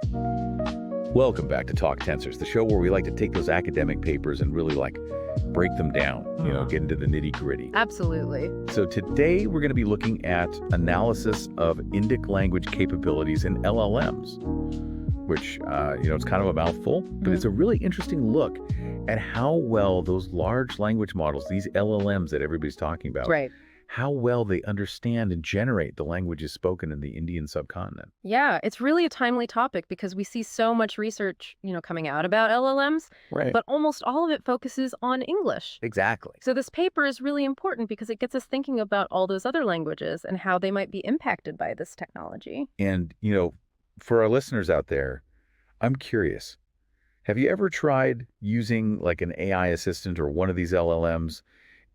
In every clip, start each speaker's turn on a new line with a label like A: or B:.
A: Welcome back to Talk Tensors, the show where we like to take those academic papers and really break them down, get into the nitty-gritty.
B: Absolutely.
A: So today we're going to be looking at analysis of Indic language capabilities in LLMs, which, it's kind of a mouthful, but it's a really interesting look at how well those large language models, these LLMs that everybody's talking about,
B: Right.
A: how well they understand and generate the languages spoken in the Indian subcontinent.
B: Yeah, it's really a timely topic because we see so much research, coming out about LLMs,
A: Right.
B: but almost all of it focuses on English.
A: Exactly.
B: So this paper is really important because it gets us thinking about all those other languages and how they might be impacted by this technology.
A: And, for our listeners out there, I'm curious. Have you ever tried using like an AI assistant or one of these LLMs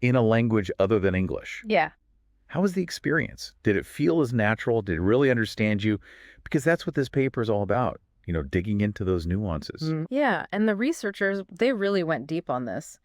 A: in a language other than English?
B: Yeah.
A: How was the experience? Did it feel as natural? Did it really understand you? Because that's what this paper is all about, digging into those nuances.
B: Yeah, and the researchers, they really went deep on this.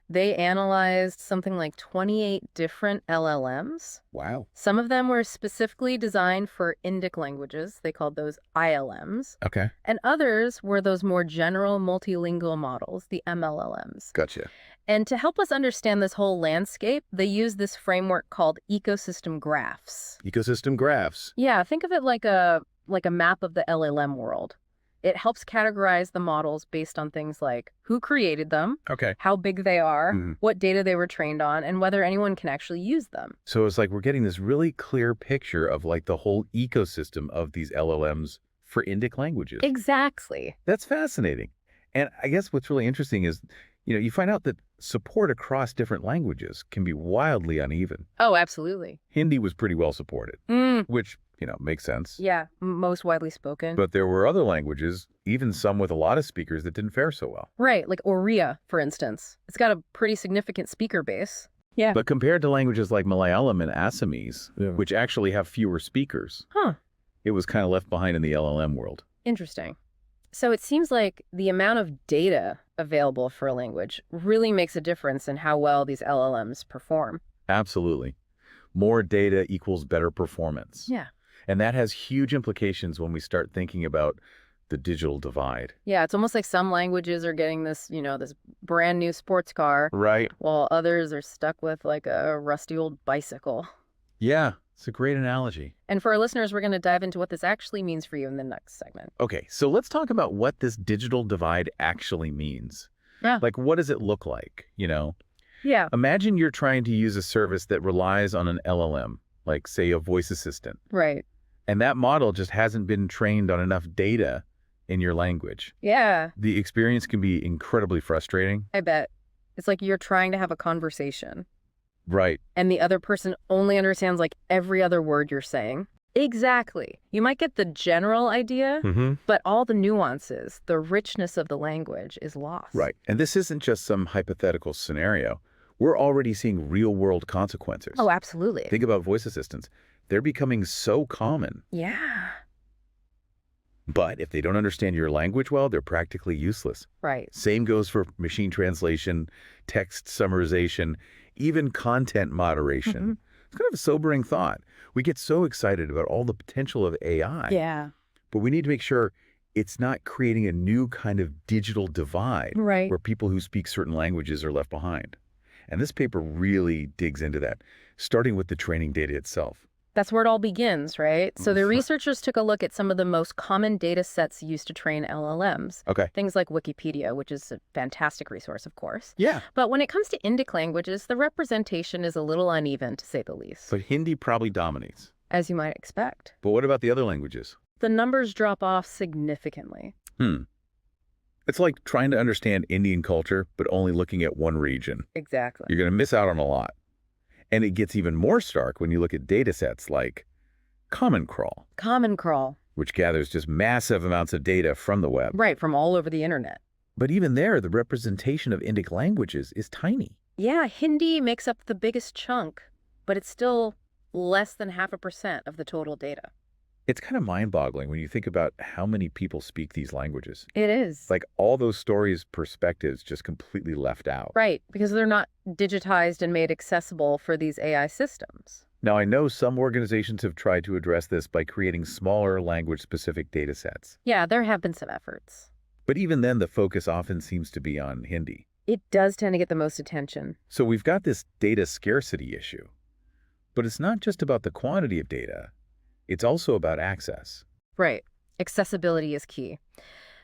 B: They analyzed something like 28 different LLMs.
A: Wow.
B: Some of them were specifically designed for Indic languages. They called those ILMs.
A: Okay.
B: And others were those more general multilingual models, the MLLMs.
A: Gotcha.
B: And to help us understand this whole landscape, they use this framework called ecosystem graphs.
A: Ecosystem graphs.
B: Yeah, think of it like a map of the LLM world. It helps categorize the models based on things like who created them,
A: Okay.
B: how big they are, what data they were trained on, and whether anyone can actually use them.
A: So it's like we're getting this really clear picture of like the whole ecosystem of these LLMs for Indic languages.
B: Exactly.
A: That's fascinating. And I guess what's really interesting is, you find out that support across different languages can be wildly uneven.
B: Oh, absolutely.
A: Hindi was pretty well supported, which, makes sense.
B: Yeah, most widely spoken.
A: But there were other languages, even some with a lot of speakers, that didn't fare so well.
B: Right, like Oriya, for instance. It's got a pretty significant speaker base. Yeah.
A: But compared to languages like Malayalam and Assamese, which actually have fewer speakers, it was kind of left behind in the LLM world.
B: Interesting. So it seems like the amount of data available for a language really makes a difference in how well these LLMs perform.
A: Absolutely. More data equals better performance.
B: Yeah.
A: And that has huge implications when we start thinking about the digital divide.
B: Yeah, it's almost like some languages are getting this, this brand new sports car,
A: Right.
B: while others are stuck with like a rusty old bicycle.
A: Yeah, it's a great analogy.
B: And for our listeners, we're going to dive into what this actually means for you in the next segment.
A: Okay, so let's talk about what this digital divide actually means.
B: Yeah.
A: Like, what does it look like,
B: Yeah.
A: Imagine you're trying to use a service that relies on an LLM, like, say, a voice assistant.
B: Right.
A: And that model just hasn't been trained on enough data in your language.
B: Yeah,
A: The experience can be incredibly frustrating.
B: I bet. It's like you're trying to have a conversation,
A: Right.
B: and the other person only understands like every other word you're saying. Exactly. You might get the general idea, but all the nuances, the richness of the language is lost.
A: Right. And this isn't just some hypothetical scenario. We're already seeing real-world consequences.
B: Oh, absolutely.
A: Think about voice assistants. They're becoming so common.
B: Yeah.
A: But if they don't understand your language well, they're practically useless.
B: Right.
A: Same goes for machine translation, text summarization, even content moderation. It's kind of a sobering thought. We get so excited about all the potential of AI.
B: Yeah.
A: But we need to make sure it's not creating a new kind of digital divide
B: Right.
A: where people who speak certain languages are left behind. And this paper really digs into that, starting with the training data itself.
B: That's where it all begins, right? So the researchers took a look at some of the most common data sets used to train LLMs.
A: Okay.
B: Things like Wikipedia, which is a fantastic resource, of course.
A: Yeah.
B: But when it comes to Indic languages, the representation is a little uneven, to say the least,
A: But Hindi probably dominates.
B: as you might expect.
A: But what about the other languages?
B: The numbers drop off significantly.
A: It's like trying to understand Indian culture, but only looking at one region.
B: Exactly.
A: You're going to miss out on a lot. And it gets even more stark when you look at data sets like Common Crawl,
B: Common Crawl.
A: which gathers just massive amounts of data from the web.
B: Right, from all over the internet.
A: But even there, the representation of Indic languages is tiny.
B: Yeah, Hindi makes up the biggest chunk, but it's still less than 0.5% of the total data.
A: It's kind of mind-boggling when you think about how many people speak these languages.
B: It is.
A: Like all those stories, perspectives just completely left out.
B: Right, because they're not digitized and made accessible for these AI systems.
A: Now, I know some organizations have tried to address this by creating smaller language-specific data sets.
B: Yeah, there have been some efforts.
A: But even then, the focus often seems to be on Hindi.
B: It does tend to get the most attention.
A: So we've got this data scarcity issue. But it's not just about the quantity of data. It's also about access.
B: Right. Accessibility is key.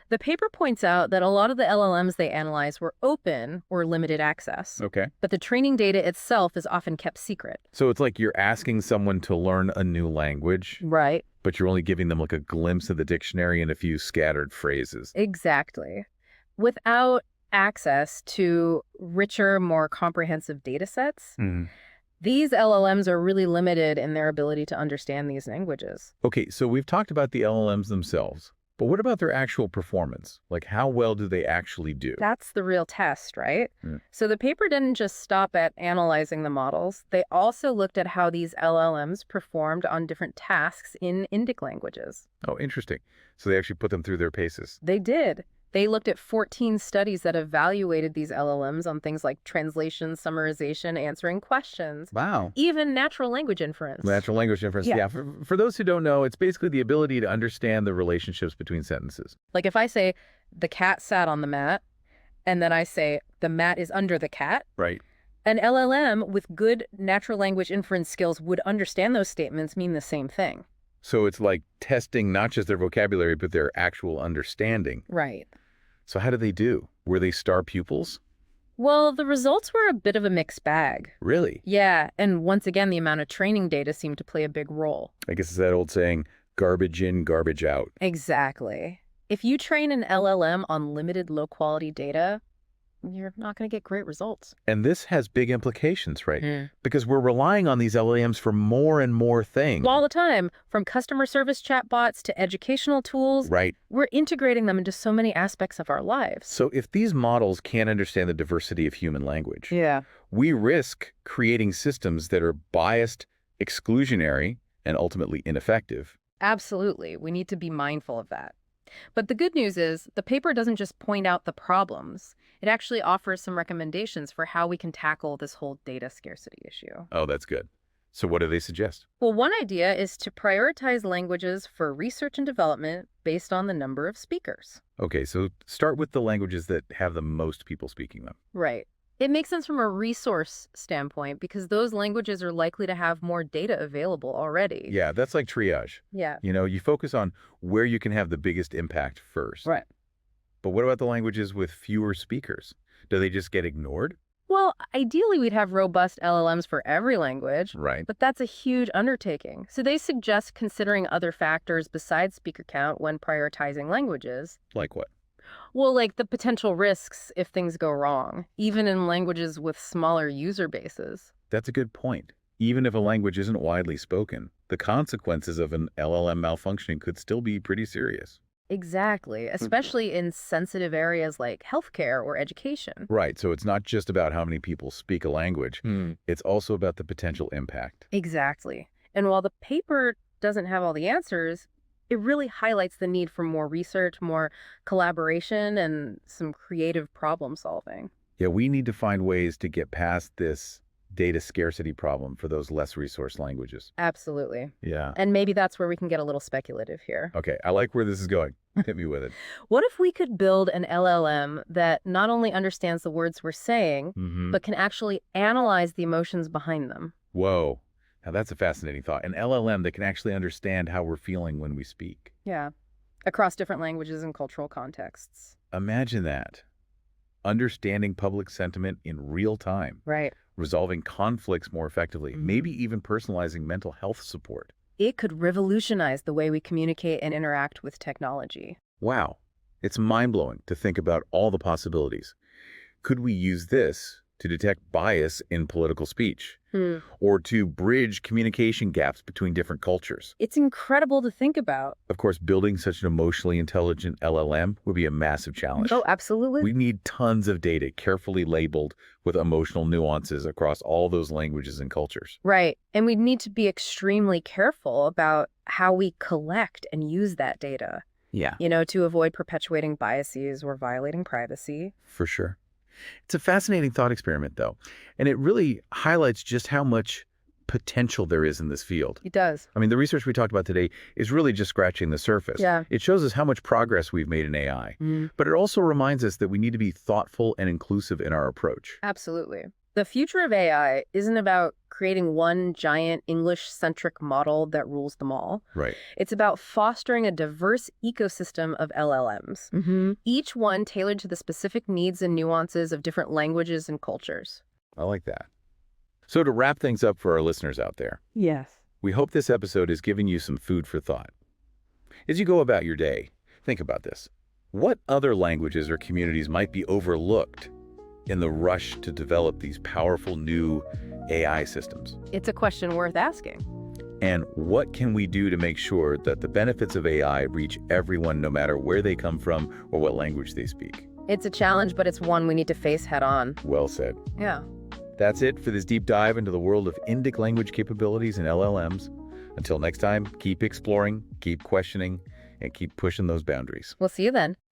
B: The paper points out that a lot of the LLMs they analyze were open or limited access.
A: Okay.
B: But the training data itself is often kept secret.
A: So it's like you're asking someone to learn a new language,
B: Right.
A: but you're only giving them like a glimpse of the dictionary and a few scattered phrases.
B: Exactly. Without access to richer, more comprehensive data sets, these LLMs are really limited in their ability to understand these languages.
A: Okay, so we've talked about the LLMs themselves, but what about their actual performance? Like, how well do they actually do?
B: That's the real test, right?
A: Yeah.
B: So the paper didn't just stop at analyzing the models. They also looked at how these LLMs performed on different tasks in Indic languages.
A: Oh, interesting. So they actually put them through their paces.
B: They did. They looked at 14 studies that evaluated these LLMs on things like translation, summarization, answering questions,
A: Wow.
B: even natural language inference.
A: Natural language inference.
B: Yeah.
A: Yeah. For those who don't know, it's basically the ability to understand the relationships between sentences.
B: Like if I say, the cat sat on the mat, and then I say, the mat is under the cat,
A: Right.
B: an LLM with good natural language inference skills would understand those statements mean the same thing.
A: So it's like testing not just their vocabulary, but their actual understanding.
B: Right.
A: So how did they do? Were they star pupils?
B: Well, the results were a bit of a mixed bag.
A: Really?
B: Yeah, and once again, the amount of training data seemed to play a big role.
A: I guess it's that old saying, garbage in, garbage out.
B: Exactly. If you train an LLM on limited low-quality data, you're not going to get great results.
A: And this has big implications, right? Because we're relying on these LLMs for more and more things.
B: All the time, from customer service chatbots to educational tools,
A: Right.
B: we're integrating them into so many aspects of our lives.
A: So if these models can't understand the diversity of human language,
B: Yeah.
A: we risk creating systems that are biased, exclusionary, and ultimately ineffective.
B: Absolutely. We need to be mindful of that. But the good news is the paper doesn't just point out the problems. It actually offers some recommendations for how we can tackle this whole data scarcity issue.
A: Oh, that's good. So what do they suggest?
B: Well, one idea is to prioritize languages for research and development based on the number of speakers.
A: Okay, so start with the languages that have the most people speaking them.
B: Right. It makes sense from a resource standpoint because those languages are likely to have more data available already.
A: Yeah, that's like triage.
B: Yeah.
A: You know, you focus on where you can have the biggest impact first.
B: Right.
A: But what about the languages with fewer speakers? Do they just get ignored?
B: Well, ideally, we'd have robust LLMs for every language,
A: Right.
B: but that's a huge undertaking. So they suggest considering other factors besides speaker count when prioritizing languages.
A: Like what?
B: Well, like the potential risks if things go wrong, even in languages with smaller user bases.
A: That's a good point. Even if a language isn't widely spoken, the consequences of an LLM malfunctioning could still be pretty serious.
B: Exactly, especially in sensitive areas like healthcare or education.
A: Right, so it's not just about how many people speak a language. It's also about the potential impact.
B: Exactly. And while the paper doesn't have all the answers, it really highlights the need for more research, more collaboration, and some creative problem solving.
A: Yeah, we need to find ways to get past this data scarcity problem for those less resourced languages.
B: Absolutely.
A: Yeah.
B: And maybe that's where we can get a little speculative here.
A: Okay, I like where this is going. Hit me with it.
B: What if we could build an LLM that not only understands the words we're saying, but can actually analyze the emotions behind them?
A: Whoa. Now that's a fascinating thought. An LLM that can actually understand how we're feeling when we speak.
B: Yeah. Across different languages and cultural contexts.
A: Imagine that. Understanding public sentiment in real time.
B: Right.
A: Resolving conflicts more effectively, maybe even personalizing mental health support.
B: It could revolutionize the way we communicate and interact with technology.
A: Wow, it's mind-blowing to think about all the possibilities. Could we use this to detect bias in political speech? Or to bridge communication gaps between different cultures?
B: It's incredible to think about.
A: Of course, building such an emotionally intelligent LLM would be a massive challenge.
B: Oh, absolutely.
A: We need tons of data carefully labeled with emotional nuances across all those languages and cultures.
B: Right. And we need to be extremely careful about how we collect and use that data.
A: Yeah.
B: To avoid perpetuating biases or violating privacy.
A: For sure. It's a fascinating thought experiment, though, and it really highlights just how much potential there is in this field.
B: It does.
A: I mean, the research we talked about today is really just scratching the surface.
B: Yeah.
A: It shows us how much progress we've made in AI, but it also reminds us that we need to be thoughtful and inclusive in our approach.
B: Absolutely. The future of AI isn't about creating one giant English-centric model that rules them all.
A: Right.
B: It's about fostering a diverse ecosystem of LLMs, each one tailored to the specific needs and nuances of different languages and cultures.
A: I like that. So to wrap things up for our listeners out there,
B: Yes.
A: we hope this episode has given you some food for thought. As you go about your day, think about this. What other languages or communities might be overlooked in the rush to develop these powerful new AI systems?
B: It's a question worth asking.
A: And what can we do to make sure that the benefits of AI reach everyone no matter where they come from or what language they speak?
B: It's a challenge, but it's one we need to face head on.
A: Well said.
B: Yeah.
A: That's it for this deep dive into the world of Indic language capabilities and LLMs. Until next time, keep exploring, keep questioning, and keep pushing those boundaries.
B: We'll see you then.